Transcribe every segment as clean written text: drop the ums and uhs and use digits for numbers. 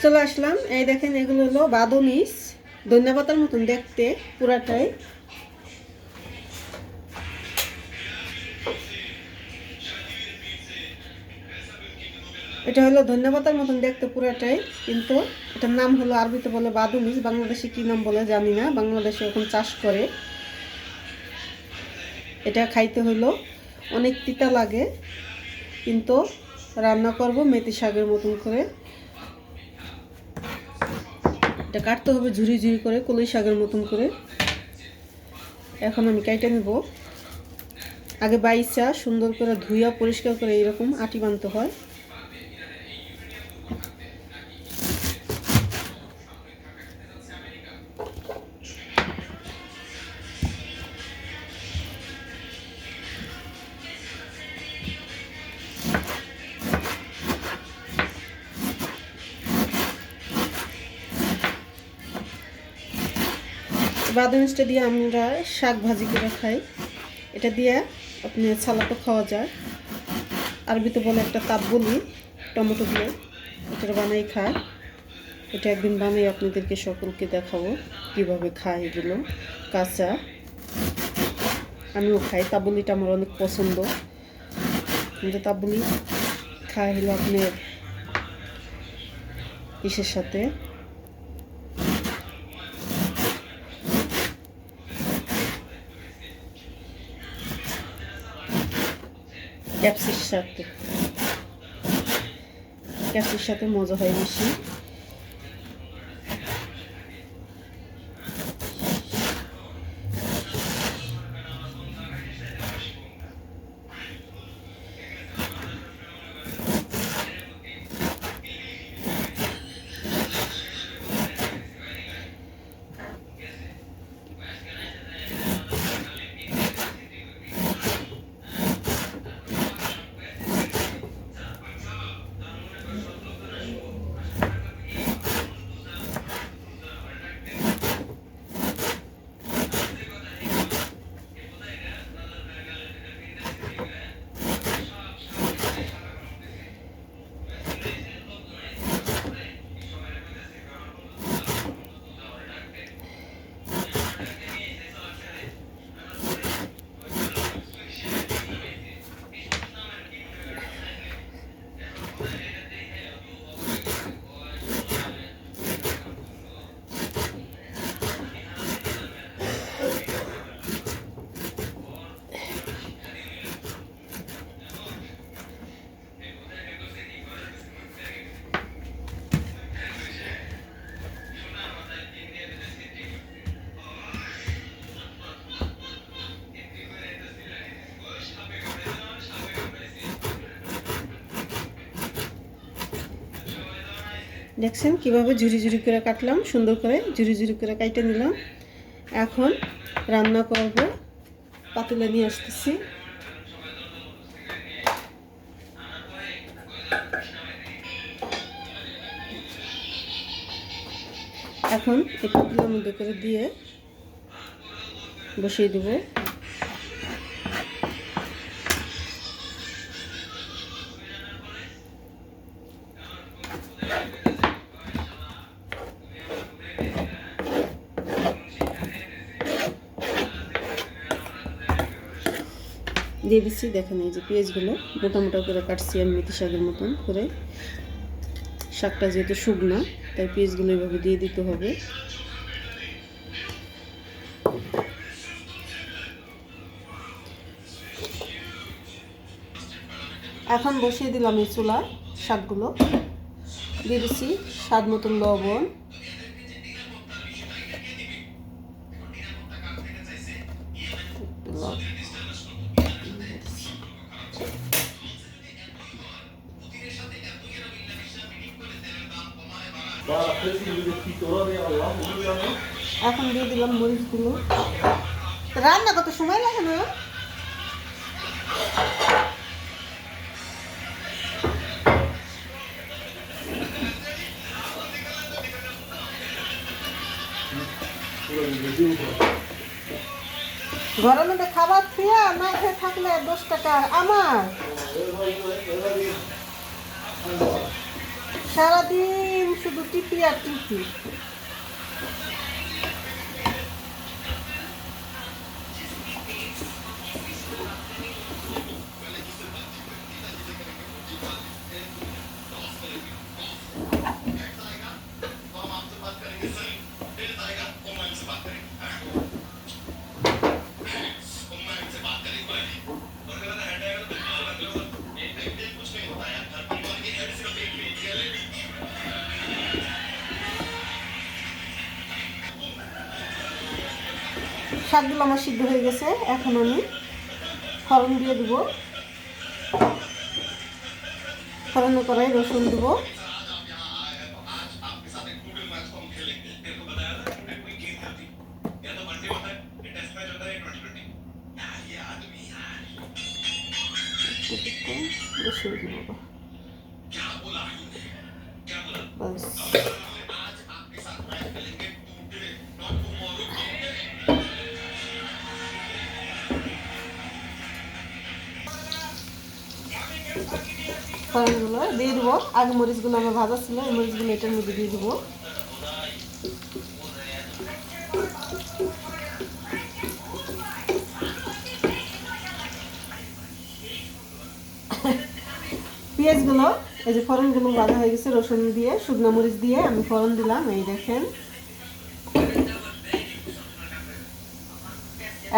চলে আসলাম। এই দেখেন, এগুলো হলো বাদনিস, ধনিয়া পাতার মতন দেখতে পুরাটাই। এটা হলো ধনিয়া পাতার মতন দেখতে পুরাটাই, কিন্তু এটার নাম হলো, আরবিতে বলে বাদনিস, বাংলাদেশে কি নাম বলে জানি না। বাংলাদেশে এখন চাষ করে। এটা খাইতে হলো অনেক তিতা লাগে, কিন্তু রান্না করব মেথি শাকের মতন করে। এটা কাটতে হবে ঝুরি ঝুরি করে, কলই শাকের মতন করে। এখন আমি কাইটে নেব। আগে বাইসা সুন্দর করে ধুইয়া পরিষ্কার করে এরকম আটি বানতে হয়। বাদামটা দিয়ে আমরা শাক ভাজি করে খাই। এটা দিয়ে আপনি সালাদও খাওয়া যায়। আরবিতে বলে একটা তাব্বুলি, টমেটো দিয়ে এটা বানাই খায়। এটা একদিন বানিয়ে আপনাদেরকে সকলকে দেখাবো কিভাবে খায় এগুলো কাঁচা। আমিও খাই, তাব্বুলিটা আমার অনেক পছন্দ। কিন্তু তাব্বুলি খাই হলো আপনার ইসের সাথে, ক্যাপসির সাথে। ক্যাপসির সাথে মজা হয় বেশি। দেখছেন কিভাবে ঝুরি ঝুরি করে কাটলাম, সুন্দর করে ঝুরি ঝুরি করে কাটে নিলাম। এখন রান্না করব। পাতিলে নিয়ে আসতেছি। এখন এই পাতিলের মধ্যে করে দিয়ে বসিয়ে দেবো। দিয়ে দিচ্ছি, দেখেন এই যে পেঁয়াজগুলো মোটা মোটা করে কাটছি আমি মেথি শাকের মতন করে। শাকটা যেহেতু শুকনা, তাই পেঁয়াজগুলো এইভাবে দিয়ে দিতে হবে। এখন বসিয়ে দিলাম এই চুলায় শাকগুলো। দিয়ে দিচ্ছি স্বাদ মতন লবণ, এখন দিয়ে দিলাম মরিচগুলো। রান্না কত সময় লাগে না? ঘরের মধ্যে খাবার খেয়ে না খেয়ে থাকলে 10 টাকা আমার। সারাদিন শুধু টিপি আর টিপি। শাকগুলো আমার সিদ্ধ হয়ে গেছে, এখন আমি ফোড়ন দিয়ে দেবো। ফোড়নে কড়াই রসুন দেবো, রসুন দেবো বাস। ফোড়নগুলো দিয়ে দেবো। আগে মরিচগুলো আমার ভাজা ছিল, এই মরিচগুলো এটার মধ্যে দিয়ে দেবো। পেঁয়াজগুলো, এই যে ফোড়নগুলো ভাজা হয়ে গেছে, রসুন দিয়ে শুকনো মরিচ দিয়ে আমি ফোড়ন দিলাম, এই দেখেন।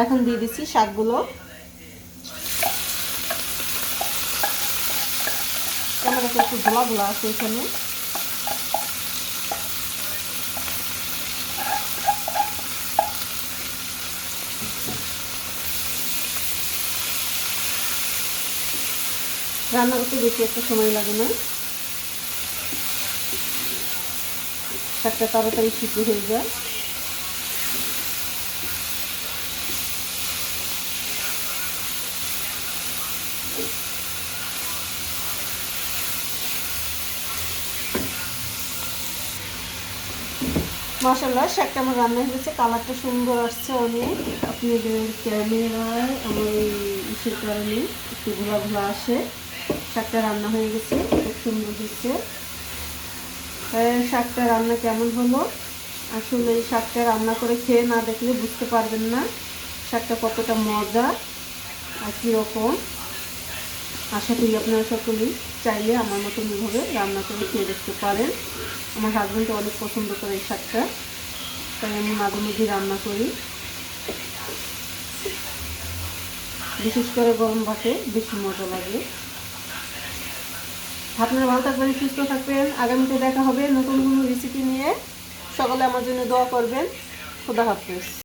এখন দিয়ে দিচ্ছি শাকগুলো। ক্যামেরাটা একটু ধোলা ধোলা আছে এখানে। রান্না করতে বেশি একটা সময় লাগে না, শাকটা তাড়াতাড়ি সিদ্ধ হয়ে যায়। মাশাআল্লাহ, শাকটা আমার রান্না হয়ে গেছে, কালারটা সুন্দর আসছে অনেক। আপনাদের ক্যামেরায় আমার ইসের কারণে একটু ঘোলা ঘোলা আসে। শাকটা রান্না হয়ে গেছে, খুব সুন্দর হচ্ছে। শাকটা রান্না কেমন হলো, আসলে এই শাকটা রান্না করে খেয়ে না দেখলে বুঝতে পারবেন না শাকটা কতটা মজা আর কীরকম। আশা করি আপনারা সকলেই চাইলে আমার মতন এভাবে রান্না করে খেয়ে দেখতে পারেন। আমার হাজব্যান্ড অনেক পছন্দ করে এই শাকটা, তাই আমি মাঝে মধ্যে রান্না করি। বিশেষ করে গরম ভাতে বেশি মজা লাগে। আপনারা ভালো থাকবেন, সুস্থ থাকবেন। আগামীতে দেখা হবে নতুন কোনো রেসিপি নিয়ে। সকলে আমার জন্য দোয়া করবেন। খোদা হাফেজ।